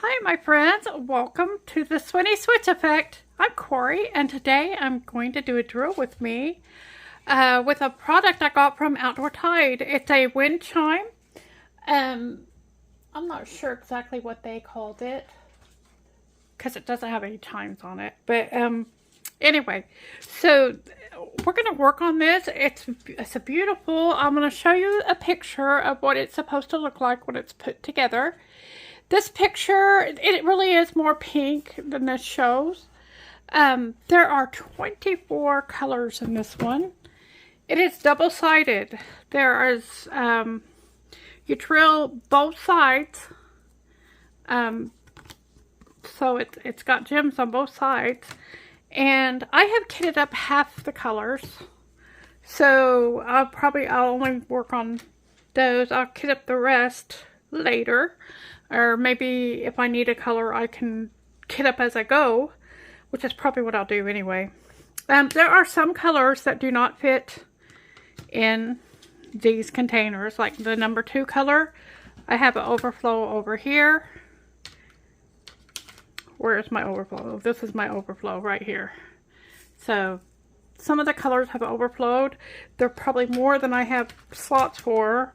Hi my friends, welcome to the Swinny Switch Effect. I'm Corey and today I'm going to do a drill with me with a product I got from Outdoor Tide. It's a wind chime. I'm not sure exactly what they called it because it doesn't have any chimes on it. But anyway, so we're going to work on this. It's a beautiful, I'm going to show you a picture of what it's supposed to look like when it's put together. This picture, it really is more pink than this shows. There are 24 colors in this one. It is double-sided. There is, you drill both sides. So it's got gems on both sides. And I have kitted up half the colors. So I'll only work on those. I'll kit up the rest later. Or maybe if I need a color, I can kit up as I go, which is probably what I'll do anyway. There are some colors that do not fit in these containers, like the number 2 color. I have an overflow over here. Where is my overflow? This is my overflow right here. So some of the colors have overflowed. They're probably more than I have slots for.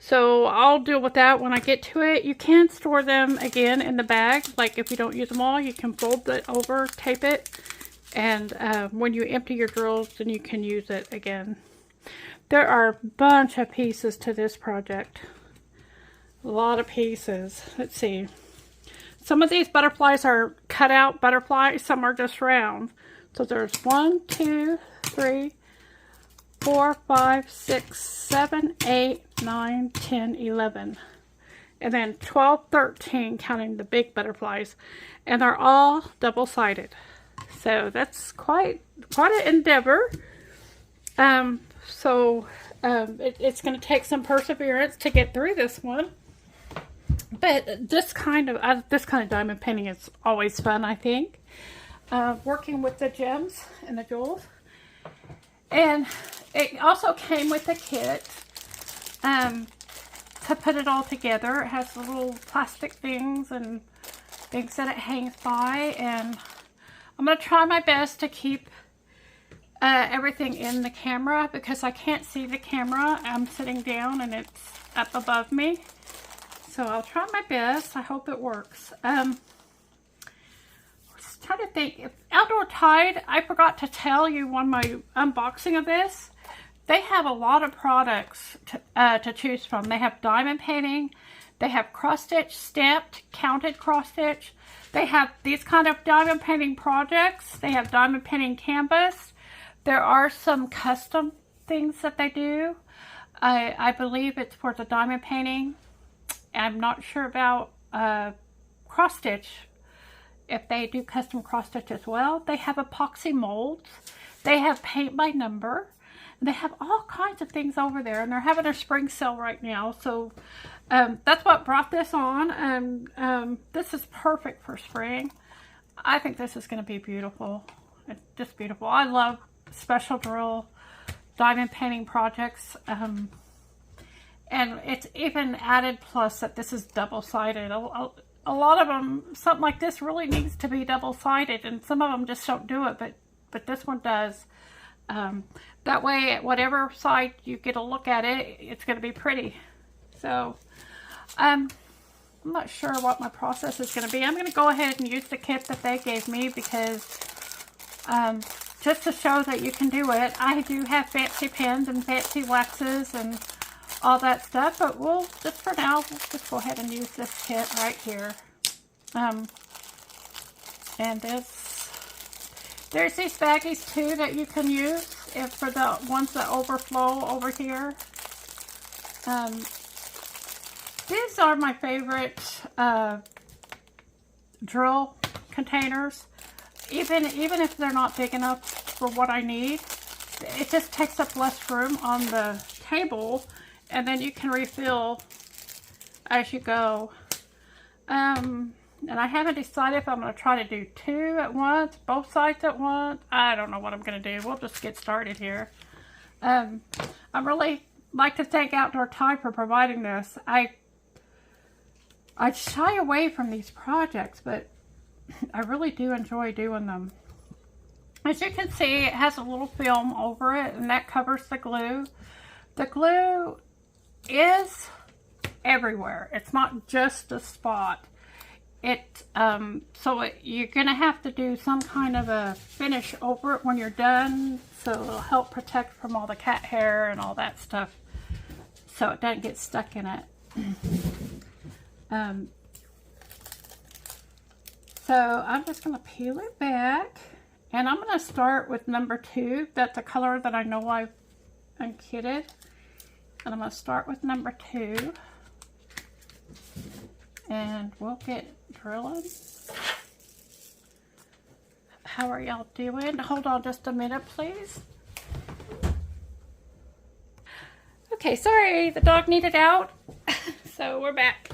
So I'll deal with that when I get to it. You can store them again in the bag. Like if you don't use them all, you can fold it over, tape it. And when you empty your drills, then you can use it again. There are a bunch of pieces to this project. A lot of pieces. Let's see. Some of these butterflies are cut out butterflies. Some are just round. So there's 1, 2, 3, 4, 5, 6, 7, 8, 9, 10, 11. And then 12, 13 counting the big butterflies. And they're all double-sided. So that's quite an endeavor. It's going to take some perseverance to get through this one. But this kind of diamond painting is always fun, I think. Working with the gems and the jewels. And it also came with a kit to put it all together. It has the little plastic things and things that it hangs by. And I'm going to try my best to keep everything in the camera because I can't see the camera. I'm sitting down and it's up above me. So I'll try my best. I hope it works. Trying to think, if Outdoor Tide, I forgot to tell you on my unboxing of this, they have a lot of products to choose from. They have diamond painting, they have cross stitch, stamped, counted cross stitch. They have these kind of diamond painting projects. They have diamond painting canvas. There are some custom things that they do. I believe it's for the diamond painting. I'm not sure about cross stitch. If they do custom cross stitch as well. They have epoxy molds. They have paint by number. They have all kinds of things over there. And they're having a spring sale right now. So that's what brought this on. And this is perfect for spring. I think this is going to be beautiful. It's just beautiful. I love special drill diamond painting projects. And it's even added plus that this is double-sided. A lot of them, something like this really needs to be double-sided, and some of them just don't do it, but this one does. That way, whatever side you get a look at it, it's going to be pretty. So, I'm not sure what my process is going to be. I'm going to go ahead and use the kit that they gave me because just to show that you can do it. I do have fancy pens and fancy waxes and all that stuff, but we'll just for now we'll just go ahead and use this kit right here. And there's these baggies too that you can use for the ones that overflow over here. These are my favorite drill containers. Even if they're not big enough for what I need, it just takes up less room on the table. And then you can refill as you go. And I haven't decided if I'm going to try to do 2 at once, both sides at once. I don't know what I'm going to do. We'll just get started here. I really like to thank Outdoor Tide for providing this. I I shy away from these projects, but I really do enjoy doing them. As you can see, it has a little film over it, and that covers the glue. The glue is everywhere. It's not just a spot. You're gonna have to do some kind of a finish over it when you're done, so it'll help protect from all the cat hair and all that stuff, so it doesn't get stuck in it. So I'm just gonna peel it back, and I'm gonna start with number 2. That's a color that I know I've unkitted, and I'm gonna start with number 2. And we'll get drilling. How are y'all doing? Hold on just a minute, please. Okay, sorry, the dog needed out. So we're back.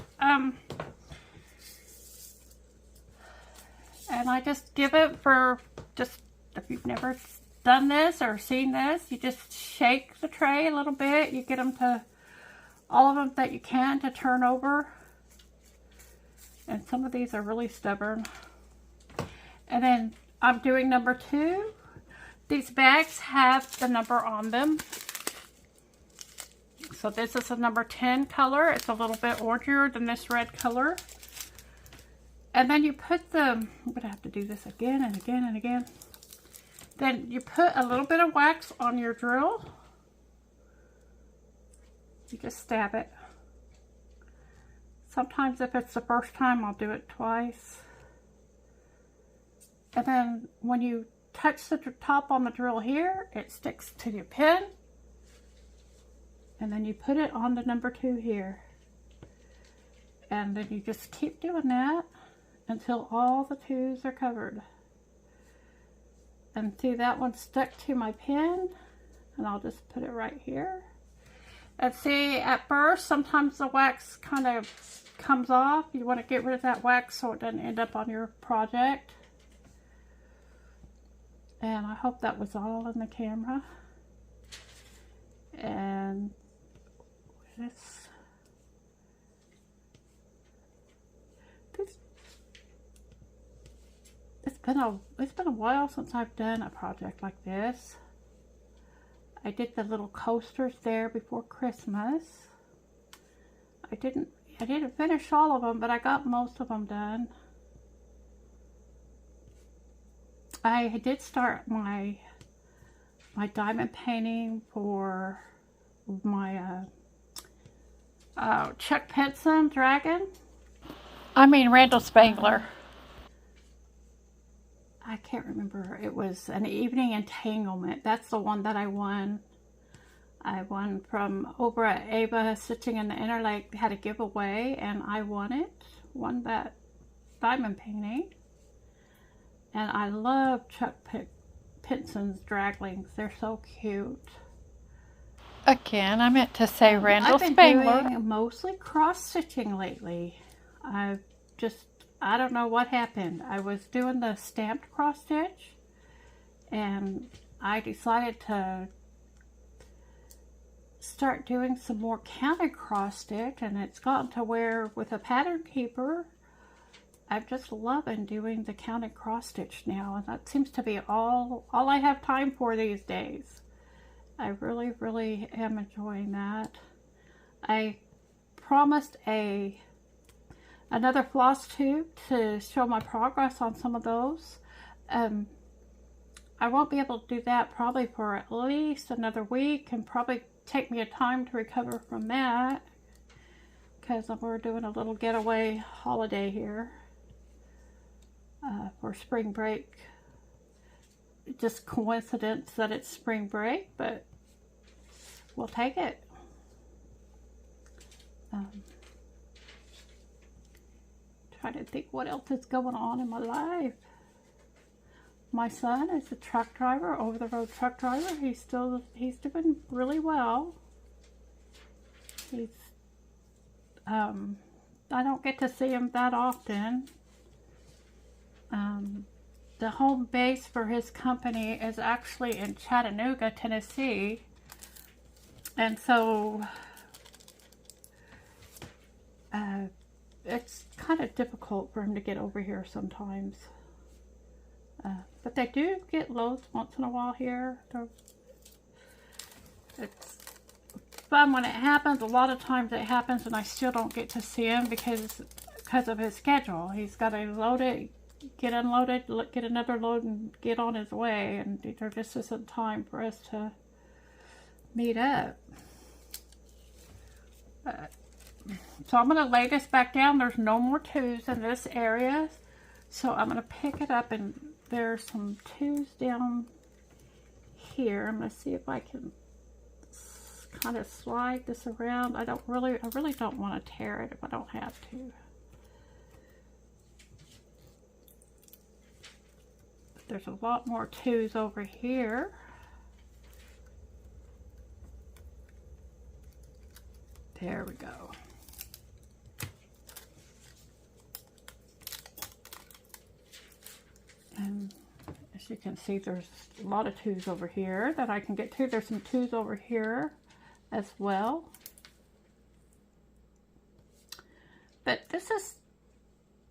And I just give it for just, if you've never done this or seen this, you just shake the tray a little bit. You get them to, all of them that you can, to turn over. And some of these are really stubborn. And then I'm doing number 2. These bags have the number on them. So this is a number 10 color. It's a little bit orangier than this red color. And then you put the, I'm gonna have to do this again and again and again. Then you put a little bit of wax on your drill. You just stab it. Sometimes if it's the first time, I'll do it twice. And then when you touch the top on the drill here, it sticks to your pin. And then you put it on the number 2 here. And then you just keep doing that until all the 2s are covered. And see, that one stuck to my pin, and I'll just put it right here. And see, at first, sometimes the wax kind of comes off. You want to get rid of that wax so it doesn't end up on your project. And I hope that was all in the camera. And this it's been a while since I've done a project like this. I did the little coasters there before Christmas. I didn't finish all of them, but I got most of them done. I did start my diamond painting for my Chuck Pinson dragon. I mean Randall Spangler. I can't remember. It was an evening entanglement. That's the one that I won. I won from over at Ava Stitching in the Inner Lake. They had a giveaway, and I won it. Won that diamond painting. And I love Chuck Pinson's draglings. They're so cute. Again, I meant to say Randall Spangler. I've been doing mostly cross stitching lately. I don't know what happened. I was doing the stamped cross stitch, and I decided to start doing some more counted cross stitch, and it's gotten to where with a pattern keeper, I'm just loving doing the counted cross stitch now, and that seems to be all I have time for these days. I really, really am enjoying that. I promised another floss tube to show my progress on some of those. I won't be able to do that probably for at least another week, and probably take me a time to recover from that, because we're doing a little getaway holiday here for spring break. Just coincidence that it's spring break, but we'll take it. Trying to think what else is going on in my life. My son is a truck driver, over-the-road truck driver. He's doing really well. I don't get to see him that often. The home base for his company is actually in Chattanooga, Tennessee. And so it's kind of difficult for him to get over here sometimes. But they do get loads once in a while here. It's fun when it happens. A lot of times it happens and I still don't get to see him because of his schedule. He's got to load it, get unloaded, get another load, and get on his way. And there just isn't time for us to meet up. So I'm going to lay this back down. There's no more twos in this area. So I'm going to pick it up, and there's some twos down here. I'm going to see if I can kind of slide this around. I really don't want to tear it if I don't have to. But there's a lot more twos over here. There we go. And as you can see, there's a lot of twos over here that I can get to. There's some twos over here as well. But this is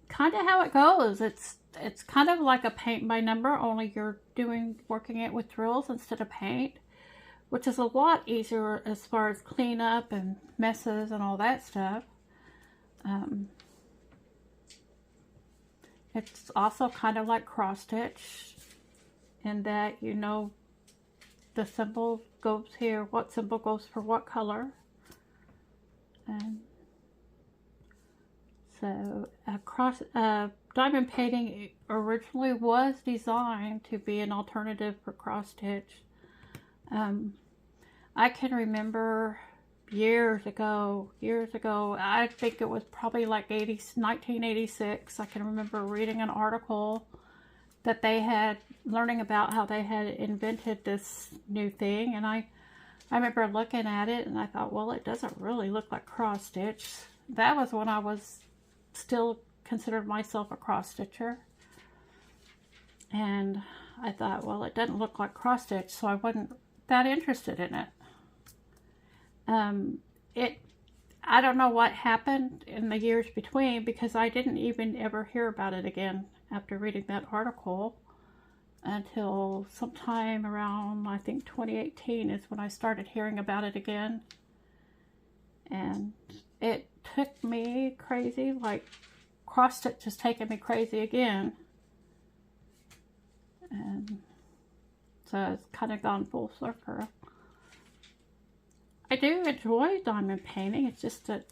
kind of how it goes. It's kind of like a paint by number, only you're working it with drills instead of paint, which is a lot easier as far as cleanup and messes and all that stuff. It's also kind of like cross stitch in that you know the symbol goes here, what symbol goes for what color. And so diamond painting originally was designed to be an alternative for cross stitch. I can remember years ago, I think it was probably like 1986, I can remember reading an article that they had, learning about how they had invented this new thing, and I remember looking at it and I thought, well, it doesn't really look like cross stitch. That was when I was still considered myself a cross stitcher, and I thought, well, it doesn't look like cross stitch, so I wasn't that interested in it. I don't know what happened in the years between, because I didn't even ever hear about it again after reading that article until sometime around, I think 2018 is when I started hearing about it again. And it took me crazy, like cross stitch has taken me crazy again. And so it's kind of gone full circle. I do enjoy diamond painting. It's just that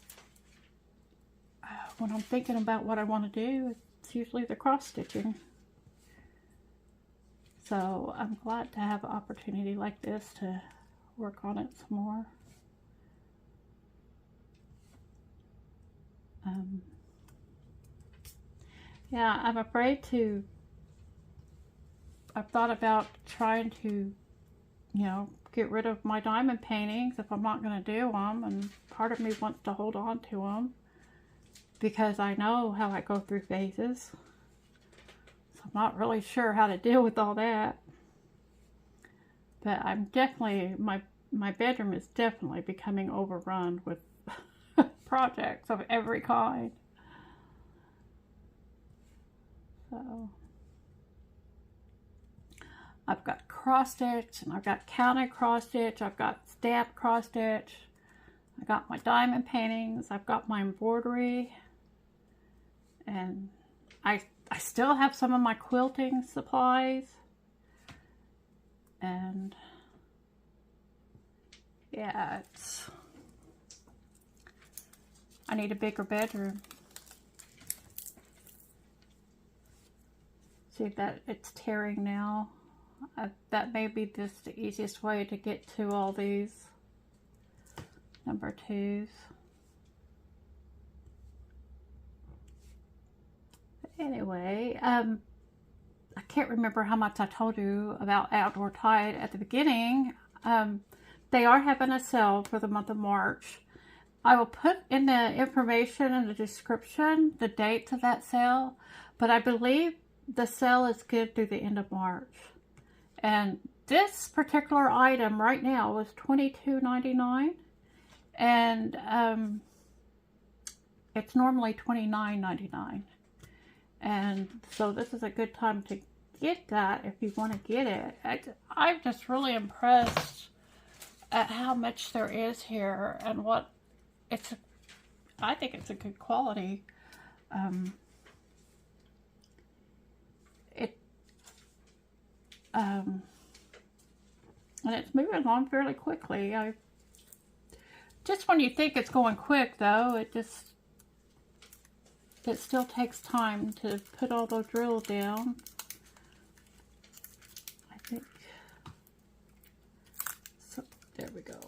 when I'm thinking about what I want to do, it's usually the cross stitching. So I'm glad to have an opportunity like this to work on it some more. Yeah, I'm afraid to, I've thought about trying to, get rid of my diamond paintings if I'm not going to do them, and part of me wants to hold on to them because I know how I go through phases. So I'm not really sure how to deal with all that. But I'm definitely, my bedroom is definitely becoming overrun with projects of every kind. So I've got cross stitch, and I've got counted cross stitch, I've got stamped cross stitch, I got my diamond paintings, I've got my embroidery, and I still have some of my quilting supplies. And yeah, I need a bigger bedroom. See that it's tearing now. That may be just the easiest way to get to all these number 2s. Anyway, I can't remember how much I told you about Outdoor Tide at the beginning. They are having a sale for the month of March. I will put in the information in the description the dates of that sale, but I believe the sale is good through the end of March. And this particular item right now was $22.99, and it's normally $29.99. And so this is a good time to get that if you want to get it. I'm just really impressed at how much there is here and what I think it's a good quality. And it's moving along fairly quickly. Just when you think it's going quick, though, it still takes time to put all the drills down. I think. So there we go.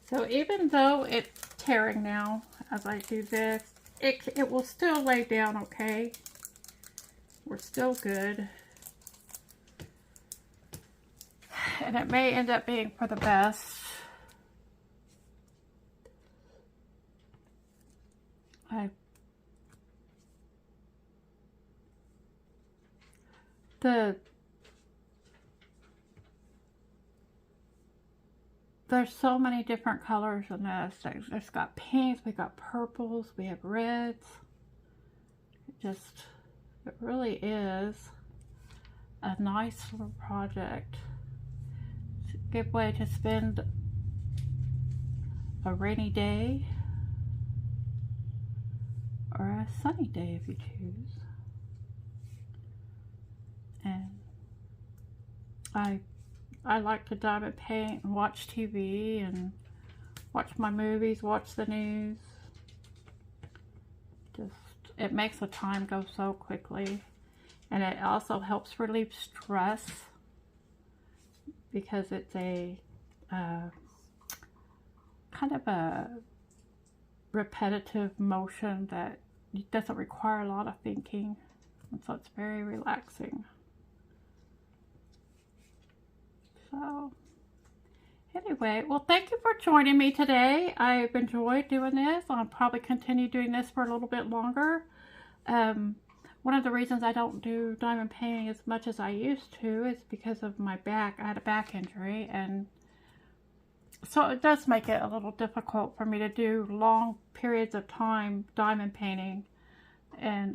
So even though it's tearing now as I do this, it will still lay down okay. We're still good. And it may end up being for the best. There's so many different colors in this. There's got pinks, we got purples, we have reds. It really is a nice little project. It's a good way to spend a rainy day or a sunny day if you choose. And I like to diamond paint and watch TV and watch my movies, watch the news. It makes the time go so quickly. And it also helps relieve stress because it's a kind of a repetitive motion that doesn't require a lot of thinking. And so it's very relaxing. So anyway, well, thank you for joining me today. I've enjoyed doing this. I'll probably continue doing this for a little bit longer. One of the reasons I don't do diamond painting as much as I used to is because of my back. I had a back injury, and so it does make it a little difficult for me to do long periods of time diamond painting. And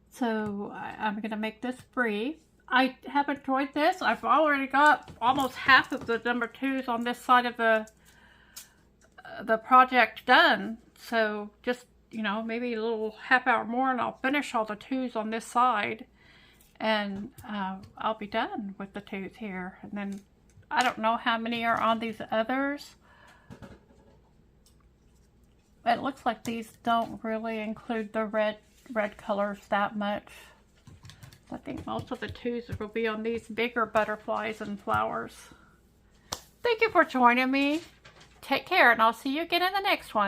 so I'm going to make this brief. I have enjoyed this. I've already got almost half of the number 2s on this side of the project done. So just, you know, maybe a little half hour more and I'll finish all the 2s on this side. And I'll be done with the 2s here. And then I don't know how many are on these others. It looks like these don't really include the red colors that much. I think most of the 2s will be on these bigger butterflies and flowers. Thank you for joining me. Take care, and I'll see you again in the next one.